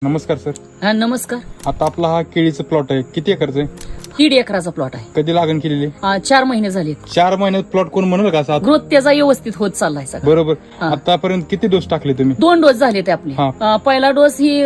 नमस्कार सर. हा नमस्कार. आता आपला हा केळीचा प्लॉट आहे, किती एकरचा आहे? 1.5 एकराचा प्लॉट आहे. कधी लागण केलेली? 4 महिने झाले. 4 महिन्यात प्लॉट कोण म्हणून का? ग्रोथ त्याचा व्यवस्थित होत चाललाय सगळा. बरोबर. हा. आतापर्यंत किती डोस टाकले तुम्ही? 2 डोस झाले ते आपले. हा. पहिला डोस ही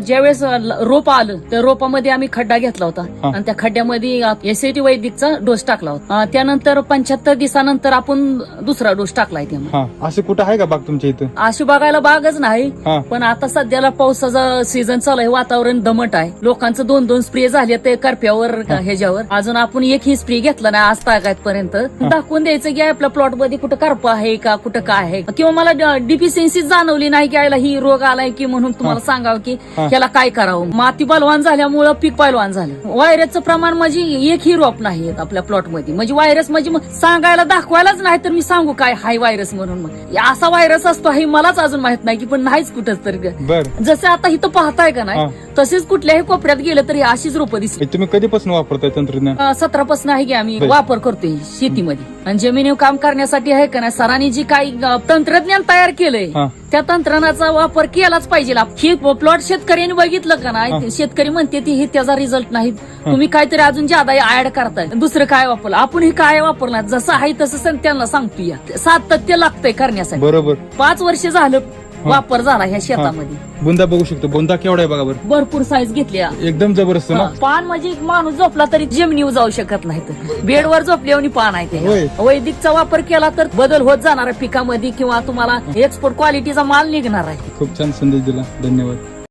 ज्यावेळेस रोप आलं त्या रोपामध्ये आम्ही खड्डा घेतला होता हा. आणि त्या खड्ड्यामध्ये एसएटी वैदिकचा डोस टाकला होता. त्यानंतर 75 दिवसानंतर आपण दुसरा डोस टाकलाय त्यामध्ये. हा, असं कुठं आहे का बाग तुमच्या इथं? अशी बघायला बागच नाही, हा. पण आता सध्याला पावसाचा सीझन चालू आहे, वातावरण दमट आहे. लोकांचं 2-2 स्प्रे झाले ते करप्यावर ह्याच्यावर. अजून आपण एकही स्प्रे घेतला नाही आज तागायपर्यंत. दाखवून द्यायचं की आपल्या प्लॉट मध्ये कुठं करप आहे का, कुठं काय आहे, किंवा मला डिफिशियन्सी जाणवली नाही की याला ही रोग आलाय की म्हणून तुम्हाला सांगावं की याला काय करावं. माती बलवान झाल्यामुळं पीक पैलवान झालं. व्हायरसचं प्रमाण म्हणजे एकही रोप नाही आपल्या प्लॉट मध्ये. म्हणजे व्हायरस म्हणजे सांगायला दाखवायलाच नाही तर मी सांगू काय हाय व्हायरस म्हणून. मग असा व्हायरस असतो हे मलाच अजून माहित नाही की, पण नाहीच कुठंच तर. बर. जसं आता इथं पाहताय का नाही तसेच कुठल्याही कोपऱ्यात गेलं तरी अशीच रोपं दिसली. तुम्ही कधीपासून वापरताय तंत्रज्ञान? 17 आहे की आम्ही वापर करतोय शेतीमध्ये. आणि जमिनीवर काम करण्यासाठी आहे का नाही सरांनी जी काही तंत्रज्ञान तयार केलंय त्या तंत्रज्ञानाचा वापर केलाच पाहिजे. हे प्लॉट शेतकऱ्यांनी बघितलं का नाही, शेतकरी म्हणते ती हे त्याचा रिझल्ट नाही, तुम्ही काहीतरी अजून ज्यादा ऍड करताय, दुसरं काय वापरलं. आपण हे काय वापरणार जसं आहे तसं त्यांना सांगतोय. सातत्य लागतंय करण्यासाठी. बरोबर. 5 वर्ष झालं वापर झाला ह्या शेतामध्ये. बुंदा बघू शकतो. बुंदा केवढा आहे बघा बरं. भरपूर साईज घेतल्या. एकदम जबरदस्त ना. पान म्हणजे एक माणूस झोपला तरी जमिनीवर जाऊ शकत नाही. बेडवर झोपल्यावर पान आहे होय. ते. वैदिकचा वापर केला तर बदल होत जाणार आहे पिकामध्ये, किंवा तुम्हाला एक्सपोर्ट क्वालिटीचा माल निघणार आहे. खूप छान संदेश दिला. धन्यवाद.